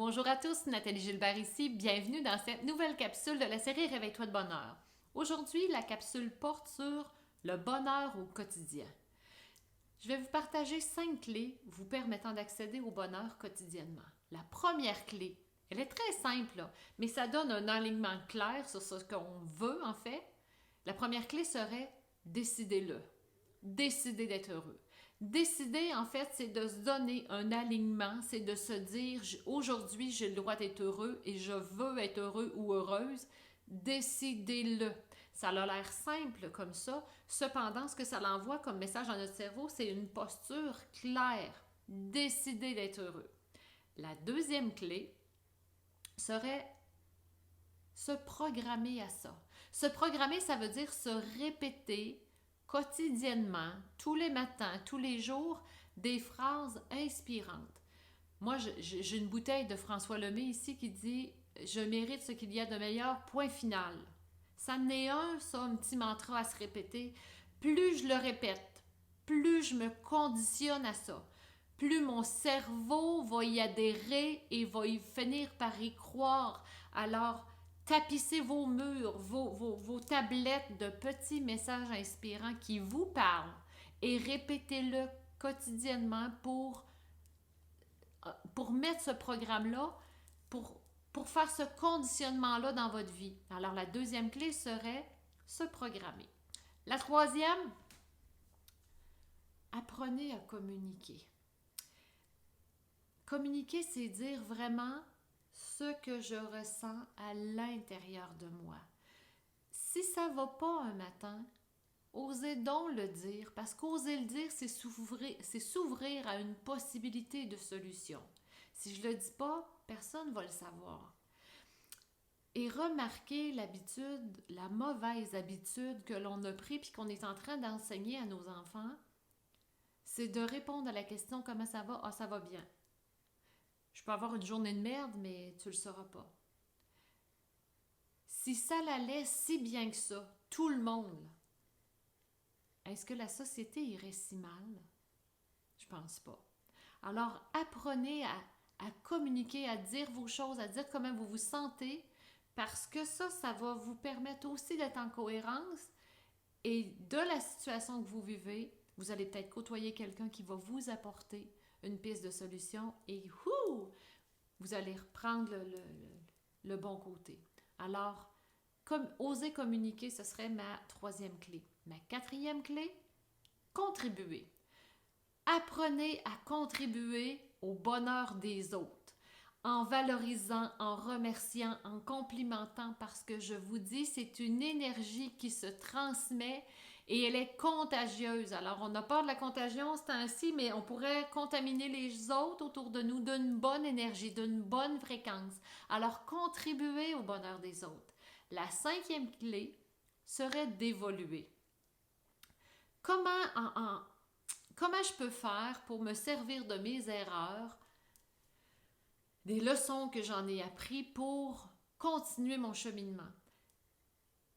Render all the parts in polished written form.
Bonjour à tous, Nathalie Gilbert ici. Bienvenue dans cette nouvelle capsule de la série Réveille-toi de bonheur. Aujourd'hui, la capsule porte sur le bonheur au quotidien. Je vais vous partager 5 clés vous permettant d'accéder au bonheur quotidiennement. La première clé, elle est très simple, mais ça donne un alignement clair sur ce qu'on veut en fait. La première clé serait décidez-le. Décider d'être heureux. Décider, en fait, c'est de se donner un alignement, c'est de se dire aujourd'hui, j'ai le droit d'être heureux et je veux être heureux ou heureuse. Décidez-le. Ça a l'air simple comme ça. Cependant, ce que ça l'envoie comme message dans notre cerveau, c'est une posture claire. Décider d'être heureux. La deuxième clé serait se programmer à ça. Se programmer, ça veut dire se répéter quotidiennement, tous les matins, tous les jours, des phrases inspirantes. Moi, j'ai une bouteille de François Lemay ici qui dit « Je mérite ce qu'il y a de meilleur, point final ». Ça n'est ça, un petit mantra à se répéter. Plus je le répète, plus je me conditionne à ça, plus mon cerveau va y adhérer et va y finir par y croire. Alors, tapissez vos murs, vos tablettes de petits messages inspirants qui vous parlent et répétez-le quotidiennement pour mettre ce programme-là, pour faire ce conditionnement-là dans votre vie. Alors, la deuxième clé serait se programmer. La troisième, apprenez à communiquer. Communiquer, c'est dire vraiment ce que je ressens à l'intérieur de moi. Si ça ne va pas un matin, osez donc le dire, parce qu'oser le dire, c'est s'ouvrir à une possibilité de solution. Si je ne le dis pas, personne ne va le savoir. Et remarquez l'habitude, la mauvaise habitude que l'on a pris puis qu'on est en train d'enseigner à nos enfants, c'est de répondre à la question « Comment ça va? » « Ah, ça va bien. » Je peux avoir une journée de merde, mais tu ne le sauras pas. Si ça l'allait si bien que ça, tout le monde, est-ce que la société irait si mal? Je pense pas. Alors, apprenez à communiquer, à dire vos choses, à dire comment vous vous sentez, parce que ça va vous permettre aussi d'être en cohérence et de la situation que vous vivez, vous allez peut-être côtoyer quelqu'un qui va vous apporter une piste de solution et vous allez reprendre le bon côté. Alors, oser communiquer, ce serait ma troisième clé. Ma quatrième clé, contribuer. Apprenez à contribuer au bonheur des autres en valorisant, en remerciant, en complimentant, parce que je vous dis, c'est une énergie qui se transmet et elle est contagieuse. Alors, on a peur de la contagion ce temps-ci, mais on pourrait contaminer les autres autour de nous d'une bonne énergie, d'une bonne fréquence. Alors, contribuez au bonheur des autres. La cinquième clé serait d'évoluer. Comment je peux faire pour me servir de mes erreurs, des leçons que j'en ai appris pour continuer mon cheminement?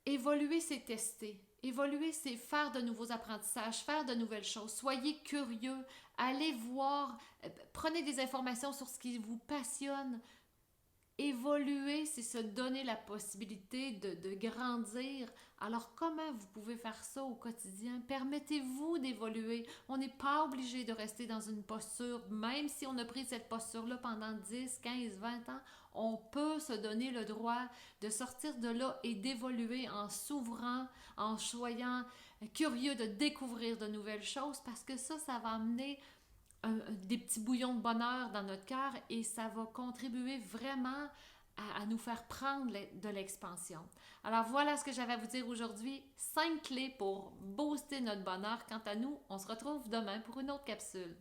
Évoluer, c'est tester. Évoluer, c'est faire de nouveaux apprentissages, faire de nouvelles choses. Soyez curieux, allez voir, prenez des informations sur ce qui vous passionne. Évoluer, c'est se donner la possibilité de grandir. Alors, comment vous pouvez faire ça au quotidien? Permettez-vous d'évoluer. On n'est pas obligé de rester dans une posture, même si on a pris cette posture-là pendant 10, 15, 20 ans, on peut se donner le droit de sortir de là et d'évoluer en s'ouvrant, en soyant curieux de découvrir de nouvelles choses, parce que ça va amener des petits bouillons de bonheur dans notre cœur et ça va contribuer vraiment à nous faire prendre de l'expansion. Alors voilà ce que j'avais à vous dire aujourd'hui. 5 clés pour booster notre bonheur. Quant à nous, on se retrouve demain pour une autre capsule.